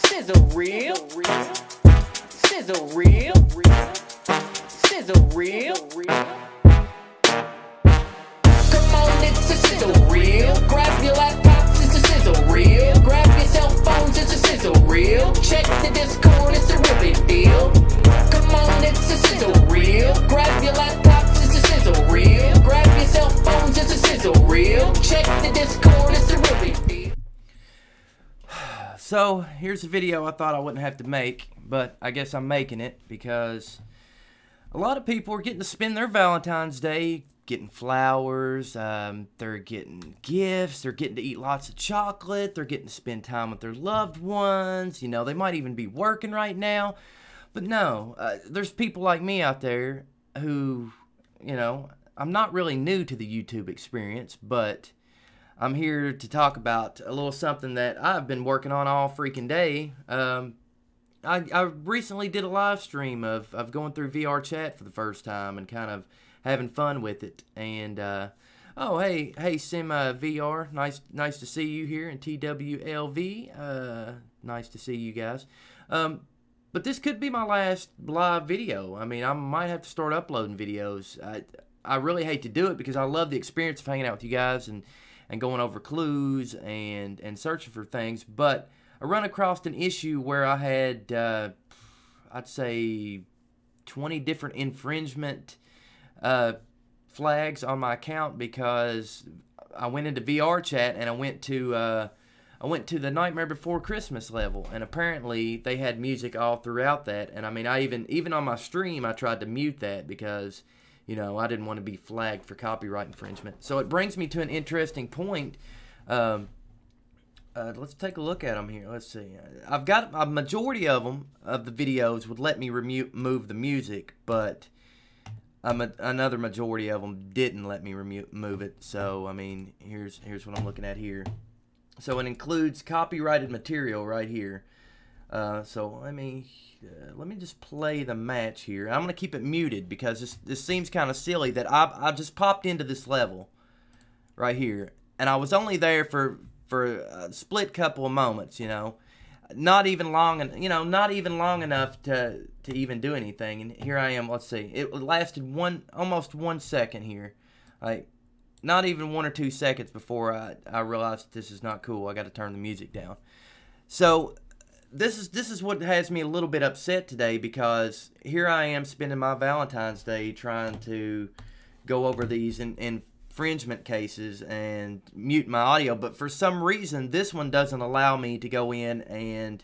Sizzle real, sizzle real, sizzle real. Come on, it's a sizzle reel. Grab your laptops, it's a sizzle reel. Grab your cell phones, it's a sizzle reel. Check the Discord, it's a real big deal. Come on, it's a sizzle reel. Grab your laptops, it's a sizzle reel. Grab your cell phones, it's a sizzle reel. Check the Discord, it's a real big deal. So, here's a video I thought I wouldn't have to make, but I guess I'm making it because a lot of people are getting to spend their Valentine's Day getting flowers, they're getting gifts, they're getting to eat lots of chocolate, they're getting to spend time with their loved ones, you know, they might even be working right now. But no, there's people like me out there who, you know, I'm not really new to the YouTube experience, but I'm here to talk about a little something that I've been working on all freaking day. I recently did a live stream of going through VRCHAT for the first time and kind of having fun with it. And oh, hey Sim VR, nice to see you here in TWLV. Nice to see you guys. But this could be my last live video. I mean, I might have to start uploading videos. I really hate to do it because I love the experience of hanging out with you guys and going over clues and searching for things, but I run across an issue where I had, I'd say, 20 different infringement flags on my account because I went into VRCHAT and I went to the Nightmare Before Christmas level, and apparently they had music all throughout that. And I mean, I even on my stream I tried to mute that because, you know, I didn't want to be flagged for copyright infringement. So it brings me to an interesting point. Let's take a look at them here. Let's see. I've got a majority of them, of the videos, would let me remove the music, but another majority of them didn't let me remove it. So, I mean, here's what I'm looking at here. So it includes copyrighted material right here. So let me just play the match here. I'm going to keep it muted because this seems kind of silly that I just popped into this level right here, and I was only there for a split couple of moments, you know, not even long enough to even do anything. And here I am. Let's see, it lasted almost 1 second here, like not even 1 or 2 seconds before I realized this is not cool. I got to turn the music down. So this is what has me a little bit upset today, because here I am spending my Valentine's Day trying to go over these infringement cases and mute my audio, but for some reason this one doesn't allow me to go in and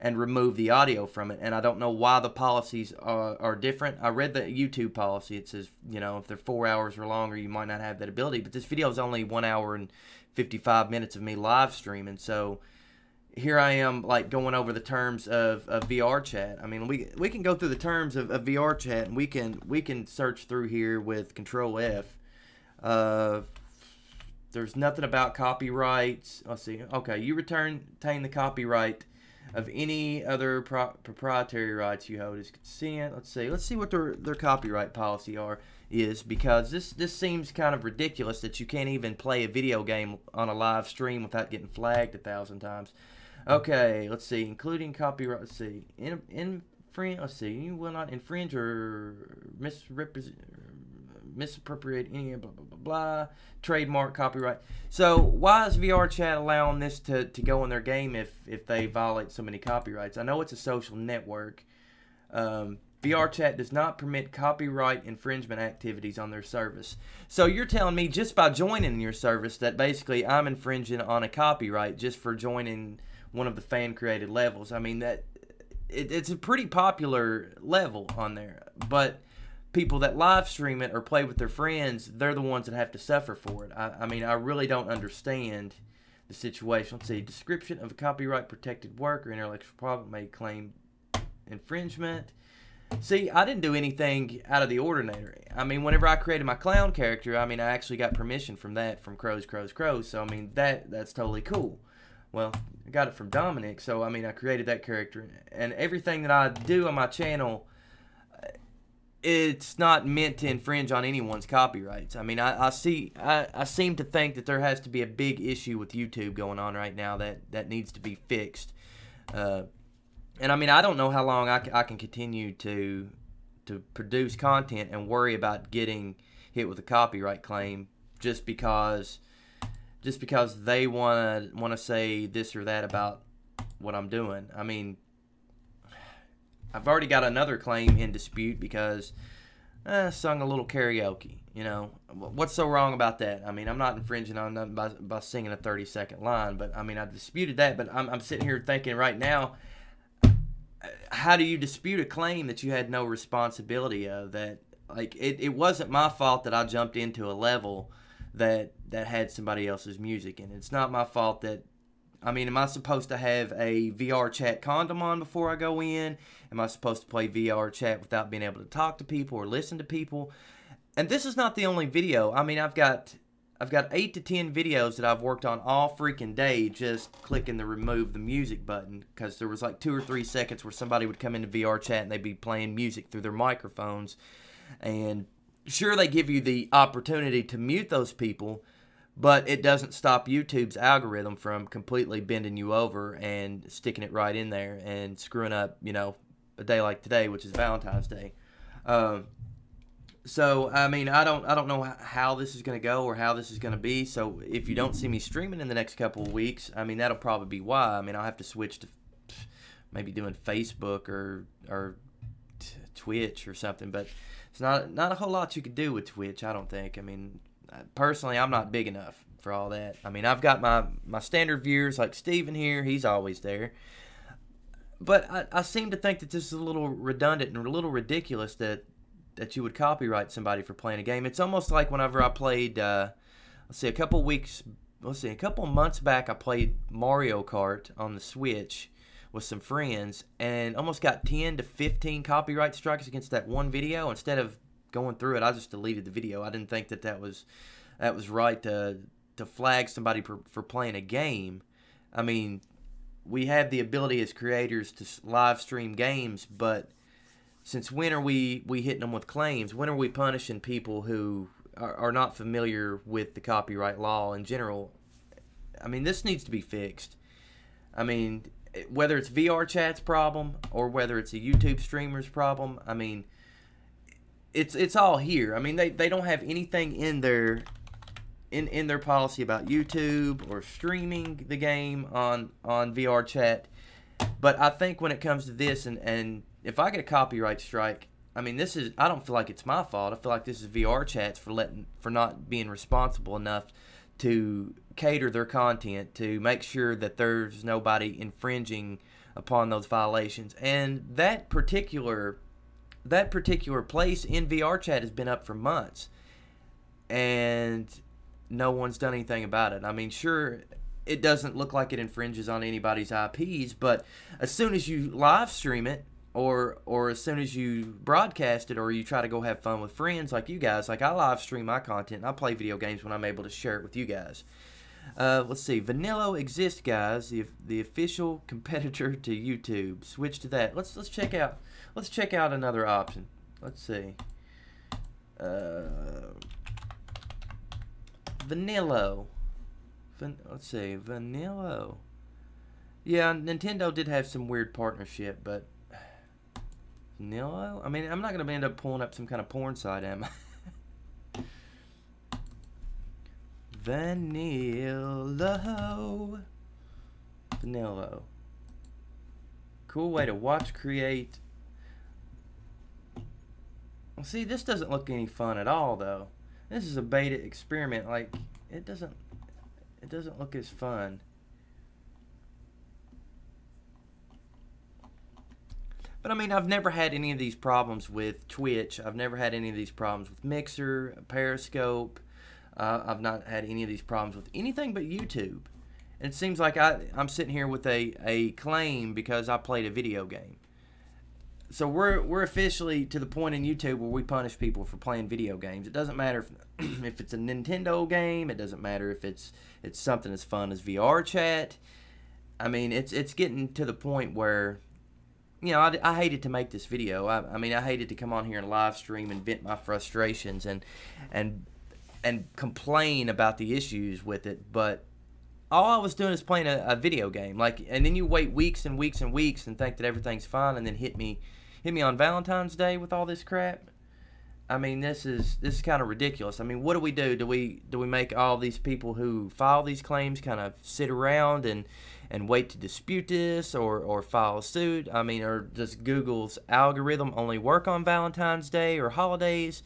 remove the audio from it, and I don't know why the policies are different. I read the YouTube policy. It says, you know, if they're 4 hours or longer, you might not have that ability, but this video is only 1 hour and 55 minutes of me live streaming, so here I am, like, going over the terms of VRCHAT. I mean, we can go through the terms of VRCHAT, and we can search through here with Control F. There's nothing about copyrights. Let's see. Okay, you retain the copyright of any other proprietary rights you hold as consent. Let's see what their copyright policy is, because this seems kind of ridiculous that you can't even play a video game on a live stream without getting flagged 1,000 times. Okay, let's see, including copyright. Let's see, let's see, you will not infringe or misappropriate any blah blah blah blah trademark, copyright. So why is VRCHAT allowing this to go in their game if they violate so many copyrights? I know it's a social network. VRCHAT does not permit copyright infringement activities on their service. So you're telling me just by joining your service that basically I'm infringing on a copyright just for joining one of the fan-created levels. I mean, it's a pretty popular level on there, but people that live stream it or play with their friends, they're the ones that have to suffer for it. I mean, I really don't understand the situation. Let's see, description of a copyright protected work or intellectual property may claim infringement. See, I didn't do anything out of the ordinary. I mean, whenever I created my clown character, I mean, I actually got permission from that, from Crows. So, I mean, that's totally cool. Well, I got it from Dominic, so, I mean, I created that character. And everything that I do on my channel, it's not meant to infringe on anyone's copyrights. I mean, I seem to think that there has to be a big issue with YouTube going on right now that needs to be fixed. And I mean, I don't know how long I can continue to produce content and worry about getting hit with a copyright claim just because they want to say this or that about what I'm doing. I mean, I've already got another claim in dispute because I sung a little karaoke. You know, what's so wrong about that? I mean, I'm not infringing on nothing by singing a 30-second line, but I mean, I disputed that. But I'm sitting here thinking right now, how do you dispute a claim that you had no responsibility of? That, like, it wasn't my fault that I jumped into a level that had somebody else's music in it. It's not my fault that, I mean, am I supposed to have a VRCHAT condom on before I go in? Am I supposed to play VRCHAT without being able to talk to people or listen to people? And this is not the only video. I mean, I've got 8 to 10 videos that I've worked on all freaking day just clicking the remove the music button, because there was like 2 or 3 seconds where somebody would come into VRCHAT and they'd be playing music through their microphones. And sure, they give you the opportunity to mute those people, but it doesn't stop YouTube's algorithm from completely bending you over and sticking it right in there and screwing up, you know, a day like today, which is Valentine's Day. So, I mean, I don't know how this is going to go or how this is going to be. So, if you don't see me streaming in the next couple of weeks, I mean, that'll probably be why. I mean, I'll have to switch to maybe doing Facebook or Twitch or something. But it's not a whole lot you could do with Twitch, I don't think. I mean, personally, I'm not big enough for all that. I mean, I've got my standard viewers like Steven here. He's always there. But I seem to think that this is a little redundant and a little ridiculous that you would copyright somebody for playing a game. It's almost like whenever I played, a couple months back, I played Mario Kart on the Switch with some friends and almost got 10 to 15 copyright strikes against that one video. Instead of going through it, I just deleted the video. I didn't think that was right to flag somebody for playing a game. I mean, we have the ability as creators to live stream games, but since when are we hitting them with claims? When are we punishing people who are not familiar with the copyright law in general? I mean, this needs to be fixed. I mean, whether it's VRChat's problem or whether it's a YouTube streamer's problem, I mean, it's all here. I mean, they don't have anything in their policy about YouTube or streaming the game on VRChat. But I think when it comes to this and if I get a copyright strike, I mean, I don't feel like it's my fault. I feel like this is VRChat's for not being responsible enough to cater their content to make sure that there's nobody infringing upon those violations. And that particular place in VRChat has been up for months, and no one's done anything about it. I mean, sure, it doesn't look like it infringes on anybody's IPs, but as soon as you live stream it, or as soon as you broadcast it, or you try to go have fun with friends like you guys, like I live stream my content, and I play video games when I'm able to share it with you guys. Let's see, Vanilla exists, guys, the official competitor to YouTube. Switch to that. Let's check out another option. Let's see. Vanilla. Let's see, Vanilla. Yeah, Nintendo did have some weird partnership, but Vanilla? I mean, I'm not going to end up pulling up some kind of porn site, am I? Vanilla. Cool way to watch, create. Well, see, this doesn't look any fun at all, though. This is a beta experiment. Like, it doesn't look as fun. But I mean, I've never had any of these problems with Twitch. I've never had any of these problems with Mixer, Periscope. I've not had any of these problems with anything but YouTube. And it seems like I'm sitting here with a claim because I played a video game. So we're officially to the point in YouTube where we punish people for playing video games. It doesn't matter if it's a Nintendo game. It doesn't matter if it's something as fun as VRCHAT. I mean, it's getting to the point where, you know, I hated to make this video. I mean, I hated to come on here and live stream and vent my frustrations and complain about the issues with it. But all I was doing is playing a video game. Like, and then you wait weeks and weeks and weeks and think that everything's fine, and then hit me on Valentine's Day with all this crap. I mean, this is kind of ridiculous. I mean, what do we do? Do we make all these people who file these claims kind of sit around and wait to dispute this or file a suit? I mean, or does Google's algorithm only work on Valentine's Day or holidays?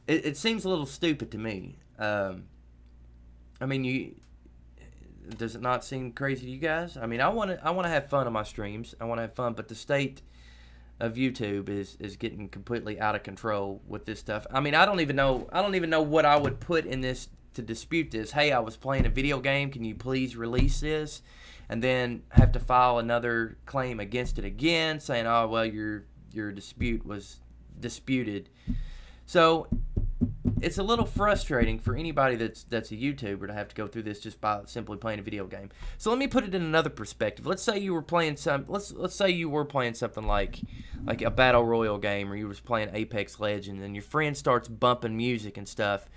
It seems a little stupid to me. I mean, does it not seem crazy to you guys? I mean, I want to have fun on my streams. I want to have fun, but the state of YouTube is getting completely out of control with this stuff. I mean, I don't even know what I would put in this to dispute this. Hey, I was playing a video game. Can you please release this? And then have to file another claim against it again, saying, oh, well, your dispute was disputed. So it's a little frustrating for anybody that's a YouTuber to have to go through this just by simply playing a video game. So let me put it in another perspective. Let's say you were playing let's say you were playing something like a battle royale game, or you was playing Apex Legends, and your friend starts bumping music and stuff,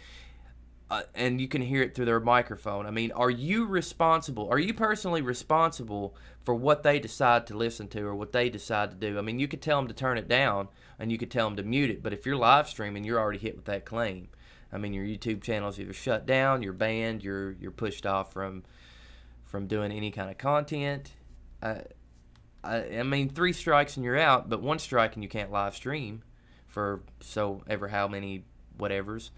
and you can hear it through their microphone. I mean, are you responsible? Are you personally responsible for what they decide to listen to or what they decide to do? I mean, you could tell them to turn it down, and you could tell them to mute it, but if you're live streaming, you're already hit with that claim. I mean, your YouTube channel's either shut down, you're banned, you're pushed off from doing any kind of content. I mean, 3 strikes and you're out, but 1 strike and you can't live stream for so ever how many whatevers.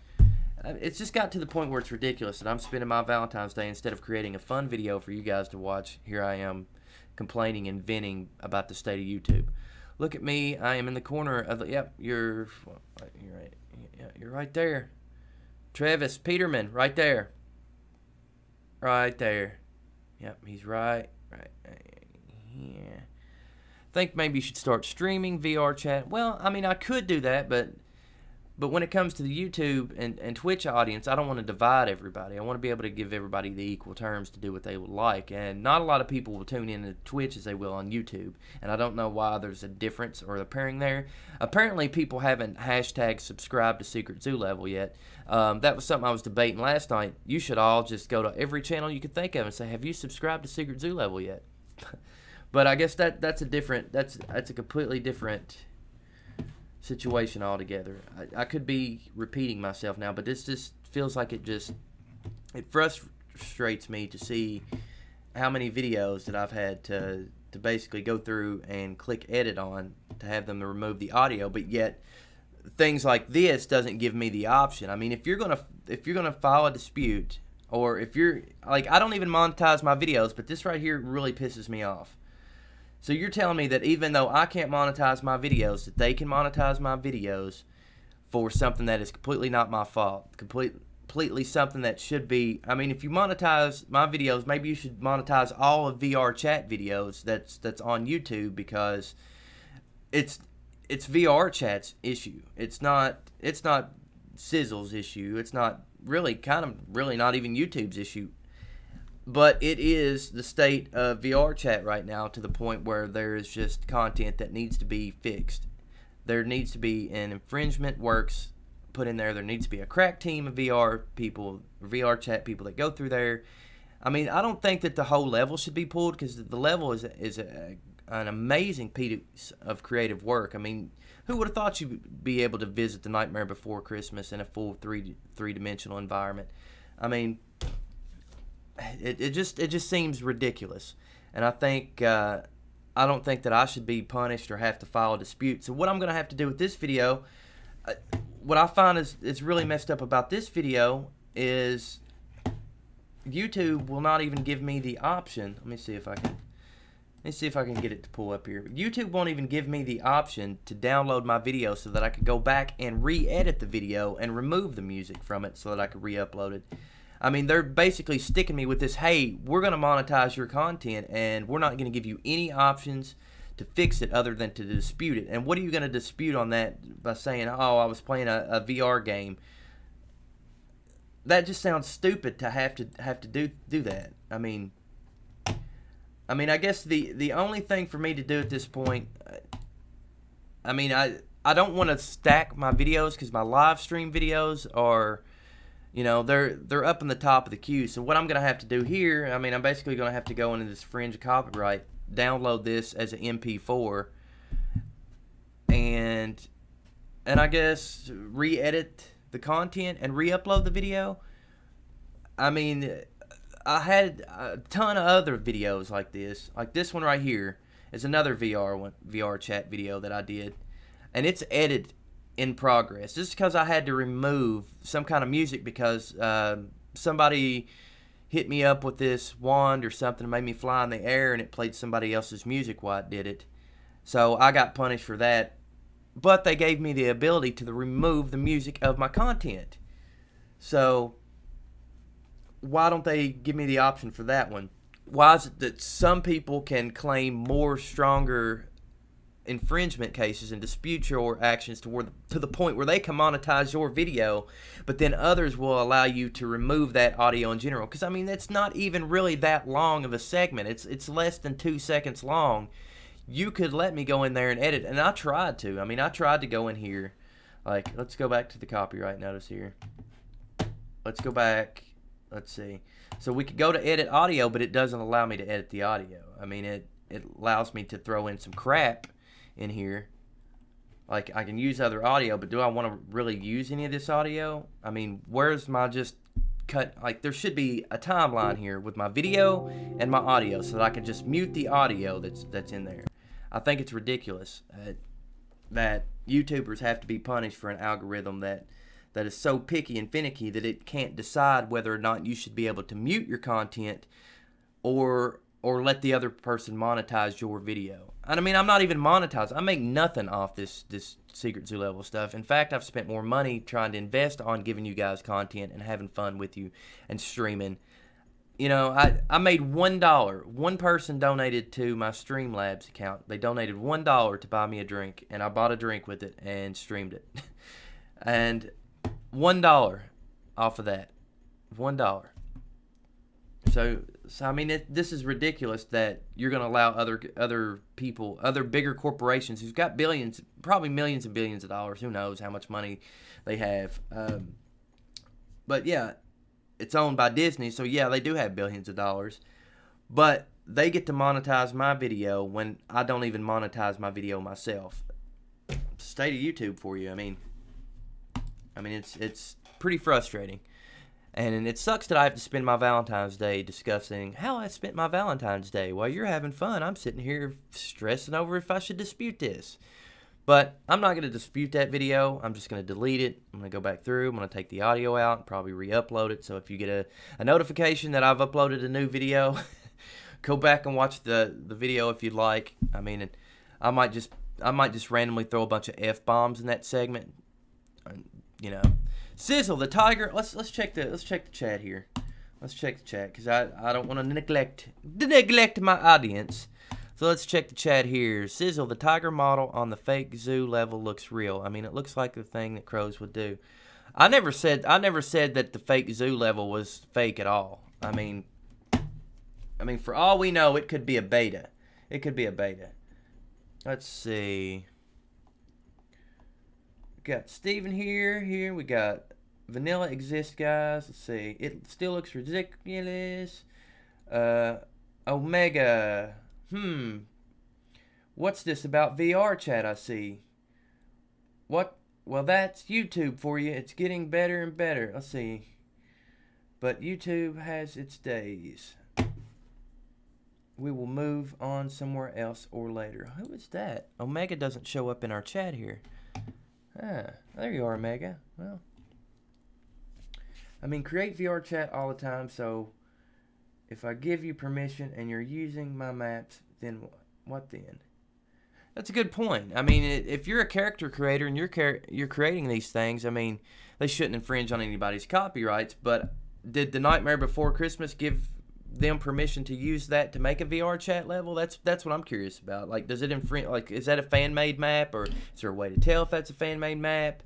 It's just got to the point where it's ridiculous that I'm spending my Valentine's Day, instead of creating a fun video for you guys to watch, here I am complaining and venting about the state of YouTube. Look at me. I am in the corner of the... Yep, you're right. Yeah, you're right there. Travis Peterman, right there. Right there. Yep, he's right here. Think maybe you should start streaming VRCHAT. Well, I mean, I could do that, but when it comes to the YouTube and Twitch audience, I don't want to divide everybody. I want to be able to give everybody the equal terms to do what they would like. And not a lot of people will tune in to Twitch as they will on YouTube. And I don't know why there's a difference or a pairing there. Apparently, people haven't hashtag subscribed to Secret Zoo Level yet. That was something I was debating last night. You should all just go to every channel you could think of and say, have you subscribed to Secret Zoo Level yet? But I guess that's a completely different situation altogether. I could be repeating myself now, but this just feels like it frustrates me to see how many videos that I've had to basically go through and click edit on to have them to remove the audio, but yet things like this doesn't give me the option. I mean, if you're gonna file a dispute, or if you're like, I don't even monetize my videos, but this right here really pisses me off. So you're telling me that even though I can't monetize my videos, that they can monetize my videos for something that is completely not my fault, completely something that should be... I mean, if you monetize my videos, maybe you should monetize all of VRCHAT videos that's on YouTube, because it's VRCHAT's issue. It's not Sizzle's issue. It's not really not even YouTube's issue. But it is the state of VRCHAT right now, to the point where there is just content that needs to be fixed. There needs to be an infringement works put in there. There needs to be a crack team of VR people, VRCHAT people that go through there. I mean, I don't think that the whole level should be pulled, because the level is an amazing piece of creative work. I mean, who would have thought you'd be able to visit the Nightmare Before Christmas in a full three-dimensional environment? I mean... It just seems ridiculous, and I don't think that I should be punished or have to file a dispute. So what I'm gonna have to do with this video, what I find is really messed up about this video, is YouTube will not even give me the option. Let me see if I can get it to pull up here. YouTube won't even give me the option to download my video so that I could go back and re-edit the video and remove the music from it so that I could re-upload it. I mean, they're basically sticking me with this, hey, we're going to monetize your content, and we're not going to give you any options to fix it other than to dispute it. And what are you going to dispute on that by saying, oh, I was playing a VR game? That just sounds stupid to have to do that. I mean, I guess the only thing for me to do at this point, I don't want to stack my videos because my live stream videos are, they're up in the top of the queue. So what I'm going to have to do here, I'm basically going to have to go into this fringe copyright, download this as an MP4, and I guess re-edit the content and re-upload the video. I had a ton of other videos like this. Like this one right here is another VRCHAT video that I did. And it's edited in progress. Just because I had to remove some kind of music because somebody hit me up with this wand or something and made me fly in the air and it played somebody else's music while it did it. So I got punished for that. But they gave me the ability to remove the music of my content. So why don't they give me the option for that one? Why is it that some people can claim more stronger infringement cases and dispute your actions to the point where they can monetize your video, but then others will allow you to remove that audio in general? Because that's not even really that long of a segment. It's less than 2 seconds long. You could let me go in there and edit, and I tried to. I tried to go in here. Like, let's go back to the copyright notice here. Let's go back. Let's see. So we could go to edit audio, but it doesn't allow me to edit the audio. It allows me to throw in some crap in here. Like, I can use other audio, but do I want to really use any of this audio? Where's my just cut? Like, there should be a timeline here with my video and my audio so that I can just mute the audio that's in there. I think it's ridiculous that YouTubers have to be punished for an algorithm that is so picky and finicky that it can't decide whether or not you should be able to mute your content or let the other person monetize your video. I'm not even monetized. I make nothing off this Secret Zoo level stuff. In fact, I've spent more money trying to invest on giving you guys content and having fun with you and streaming. I made $1. One person donated to my Streamlabs account. They donated $1 to buy me a drink, and I bought a drink with it and streamed it. And $1 off of that. $1. So this is ridiculous that you're going to allow other people, other bigger corporations who've got billions, probably millions and billions of dollars. Who knows how much money they have. But yeah, it's owned by Disney, so yeah, they do have billions of dollars. But they get to monetize my video when I don't even monetize my video myself. State of YouTube for you. It's pretty frustrating. And it sucks that I have to spend my Valentine's Day discussing how I spent my Valentine's Day. While you're having fun, I'm sitting here stressing over if I should dispute this. But I'm not going to dispute that video. I'm just going to delete it. I'm going to go back through. I'm going to take the audio out and probably re-upload it. So if you get a notification that I've uploaded a new video, go back and watch the video if you'd like. I might just randomly throw a bunch of F-bombs in that segment. Sizzle the Tiger. Let's check the chat here. Let's check the chat because I don't want to neglect my audience. So let's check the chat here. Sizzle the Tiger model on the fake zoo level looks real. It looks like the thing that crows would do. I never said that the fake zoo level was fake at all. For all we know, it could be a beta. It could be a beta. Let's see. We got Steven here. We got Vanilla Exist, guys. Let's see. It still looks ridiculous. Omega. What's this about VRCHAT I see? What? Well, that's YouTube for you. It's getting better and better. Let's see. But YouTube has its days. We will move on somewhere else or later. Who is that? Omega doesn't show up in our chat here. Ah, there you are, Omega. Well, create VRCHAT all the time, so if I give you permission and you're using my maps, then what then? That's a good point. If you're a character creator and you're creating these things, they shouldn't infringe on anybody's copyrights, but did The Nightmare Before Christmas give them permission to use that to make a VR chat level? That's what I'm curious about. Like, does it infringe? Like, is that a fan-made map, or is there a way to tell if that's a fan-made map?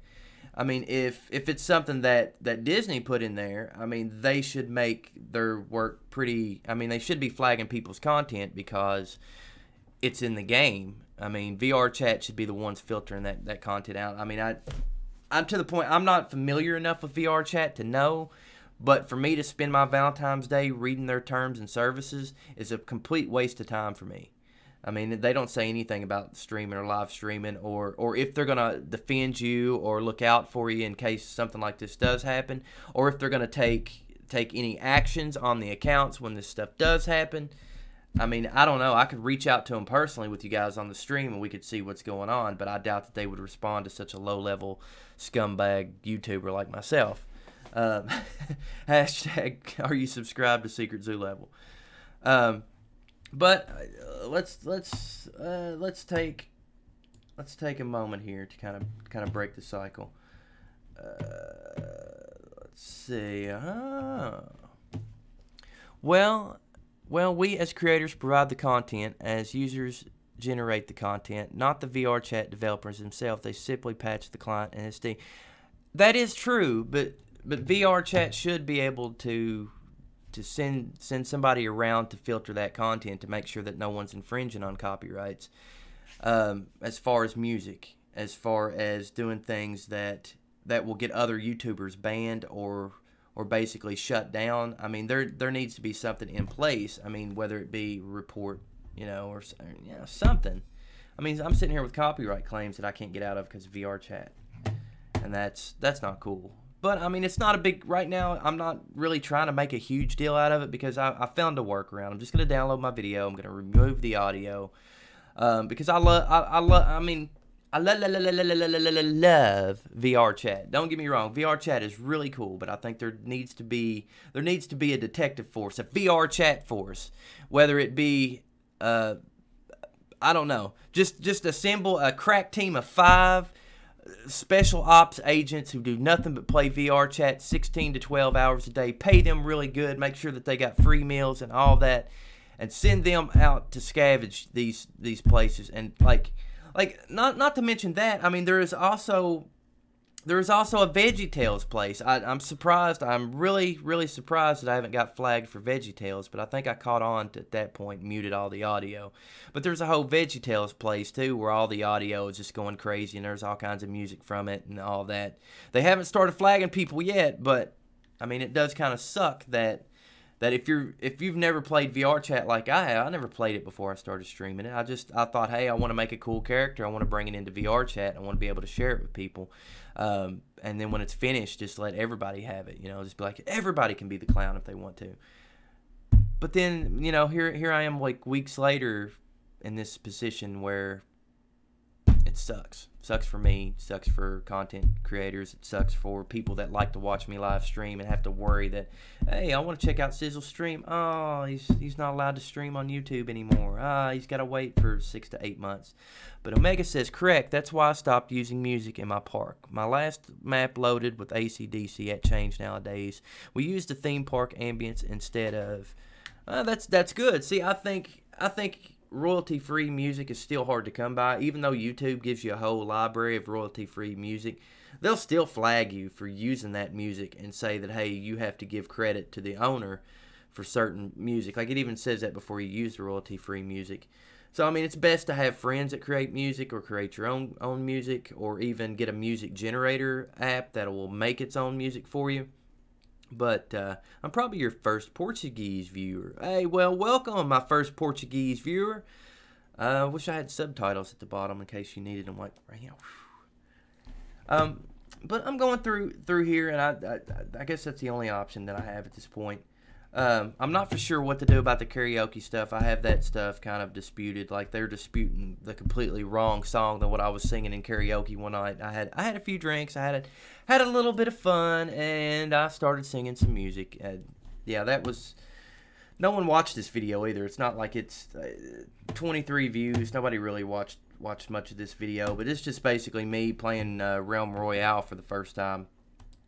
I mean, if it's something that Disney put in there, I mean, they should make their work pretty. I mean, they should be flagging people's content because it's in the game. I mean, VRCHAT should be the ones filtering that content out. I mean, I'm to the point. I'm not familiar enough with VRCHAT to know. But for me to spend my Valentine's Day reading their terms and services is a complete waste of time for me. I mean, they don't say anything about streaming or live streaming, or if they're going to defend you or look out for you in case something like this does happen, or if they're going to take any actions on the accounts when this stuff does happen. I mean, I don't know. I could reach out to them personally with you guys on the stream and we could see what's going on, but I doubt that they would respond to such a low-level scumbag YouTuber like myself. Hashtag, are you subscribed to Secret Zoo Level? But let's take a moment here to kind of break the cycle. Let's see. Well, we as creators provide the content, as users generate the content, not the VRCHAT developers themselves. They simply patch the client and SD. That is true, but VRCHAT should be able to send somebody around to filter that content to make sure that no one's infringing on copyrights. As far as music, as far as doing things that will get other YouTubers banned or basically shut down. I mean, there needs to be something in place. I mean, whether it be report, or something. I mean, I'm sitting here with copyright claims that I can't get out of because of VRCHAT, and that's not cool. But, I mean, it's not a big, right now, I'm not really trying to make a huge deal out of it because I found a workaround. I'm just going to download my video. I'm going to remove the audio because I love VRCHAT. Don't get me wrong, VRCHAT is really cool, but I think there needs to be a detective force, a VRCHAT force, whether it be, I don't know, just assemble a crack team of 5 special ops agents who do nothing but play VRCHAT 16 to 12 hours a day, pay them really good, make sure that they got free meals and all that, and send them out to scavenge these places. And like not to mention that, I mean, there is also a VeggieTales place. I'm surprised. I'm really, really surprised that I haven't got flagged for VeggieTales, but I think I caught on at that point and muted all the audio. But there's a whole VeggieTales place, too, where all the audio is just going crazy, and there's all kinds of music from it and all that. They haven't started flagging people yet, but, I mean, it does kind of suck that if you've never played VRCHAT like I have, I never played it before I started streaming it. I thought, hey, I want to make a cool character. I want to bring it into VRCHAT. I want to be able to share it with people. And then when it's finished, just let everybody have it. Just be like, everybody can be the clown if they want to. But then, here I am like weeks later in this position where it sucks. It sucks for me. It sucks for content creators. It sucks for people that like to watch me live stream and have to worry that, hey, I want to check out Sizzle's stream. Oh, he's not allowed to stream on YouTube anymore. He's got to wait for 6 to 8 months. But Omega says, correct, that's why I stopped using music in my park. My last map loaded with AC/DC at Change nowadays. We use the theme park ambience instead of... that's good. See, I think royalty-free music is still hard to come by. Even though YouTube gives you a whole library of royalty-free music, they'll still flag you for using that music and say that, hey, you have to give credit to the owner for certain music. Like, it even says that before you use the royalty-free music. So, I mean, it's best to have friends that create music or create your own music, or even get a music generator app that will make its own music for you. But I'm probably your first Portuguese viewer. Hey, well, welcome, my first Portuguese viewer. I wish I had subtitles at the bottom in case you needed them. Like, right here. But I'm going through here, and I guess that's the only option that I have at this point. I'm not for sure what to do about the karaoke stuff. I have that stuff kind of disputed. Like, they're disputing the completely wrong song than what I was singing in karaoke one night. I had a few drinks. I had a little bit of fun, and I started singing some music. Yeah, that was... No one watched this video either. It's not like it's 23 views. Nobody really watched much of this video, but it's just basically me playing Realm Royale for the first time.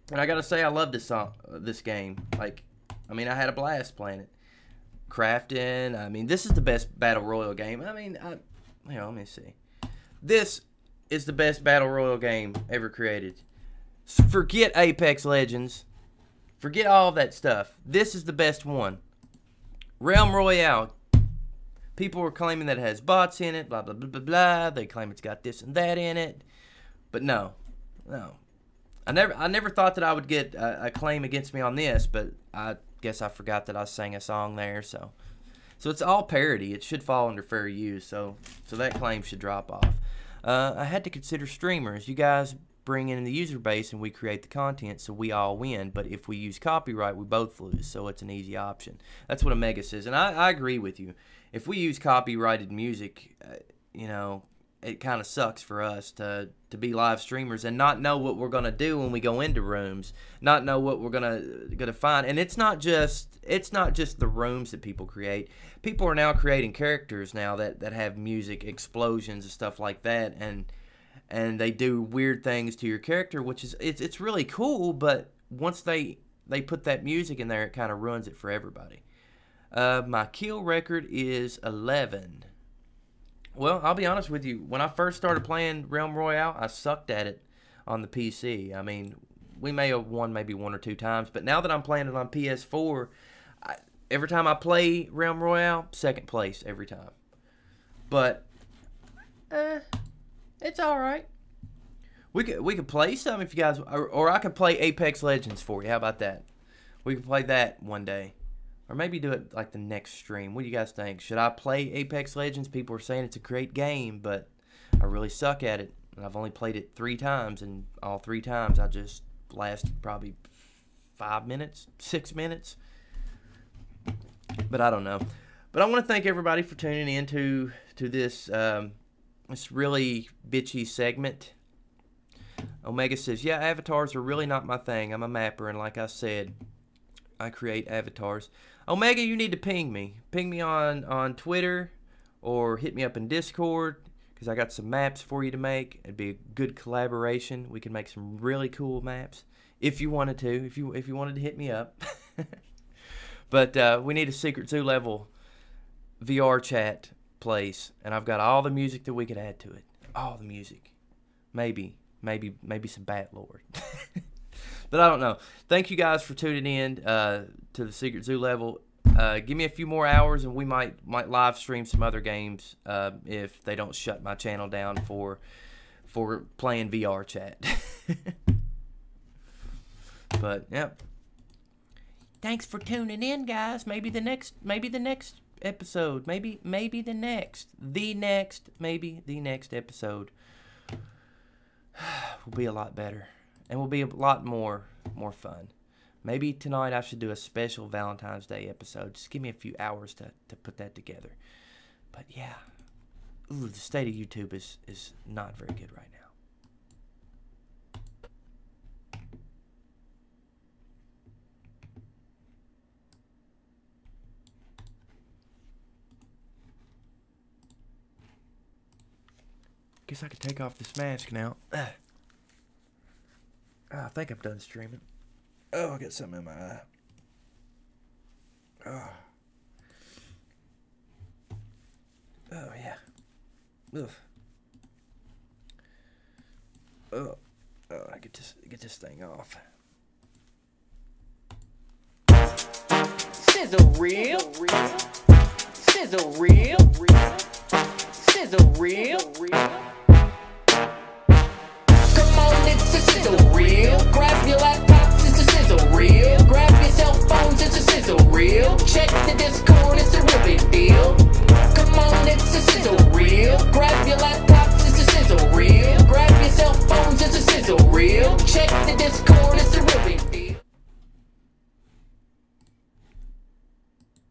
And I gotta say, I love this game. Like, I mean, I had a blast playing it. crafting. I mean, this is the best battle royal game. I mean, let me see. This is the best battle royal game ever created. Forget Apex Legends. Forget all that stuff. This is the best one. Realm Royale. People were claiming that it has bots in it, blah, blah, blah, blah, blah. They claim it's got this and that in it. But no. I never thought that I would get a claim against me on this, but I guess I forgot that I sang a song there. So it's all parody. It should fall under fair use, so that claim should drop off. I had to consider streamers. You guys bring in the user base and we create the content, so we all win. But if we use copyright, we both lose, so it's an easy option. That's what Omega says, and I agree with you. If we use copyrighted music, it kind of sucks for us to be live streamers and not know what we're gonna do when we go into rooms, not know what we're gonna find. And it's not just the rooms that people create. People are now creating characters now that have music explosions and stuff like that, and they do weird things to your character, which is it's really cool. But once they put that music in there, it kind of ruins it for everybody. My kill record is 11. Well, I'll be honest with you. When I first started playing Realm Royale, I sucked at it on the PC. I mean, we may have won maybe 1 or 2 times, but now that I'm playing it on PS4, every time I play Realm Royale, second place every time. But it's all right. We could play some if you guys, or I could play Apex Legends for you. How about that? We could play that one day. Or maybe do it like the next stream. What do you guys think? Should I play Apex Legends? People are saying it's a great game, but I really suck at it. And I've only played it 3 times, and all 3 times I just lasted probably 5 minutes, 6 minutes. But I don't know. But I want to thank everybody for tuning in to this this really bitchy segment. Omega says, yeah, avatars are really not my thing. I'm a mapper, and like I said, I create avatars. Omega, you need to ping me. Ping me on Twitter or hit me up in Discord, because I got some maps for you to make. It'd be a good collaboration. We can make some really cool maps if you wanted to. If you wanted to hit me up. But we need a Secret Zoo level VRCHAT place, and I've got all the music that we could add to it. All the music. Maybe some Bat Lord. But I don't know. Thank you guys for tuning in to the Secret Zoo level. Give me a few more hours and we might live stream some other games if they don't shut my channel down for playing VRCHAT. But yep. Thanks for tuning in, guys. Maybe the next episode. Maybe the next episode will be a lot better. And will be a lot more fun. Maybe tonight I should do a special Valentine's Day episode. Just give me a few hours to put that together. But yeah. Ooh, the state of YouTube is not very good right now. Guess I could take off this mask now. I think I'm done streaming. Oh, I got something in my eye. Oh yeah. Ugh. Oh, I get this thing off. Sizzle real. Sizzle real. Sizzle real.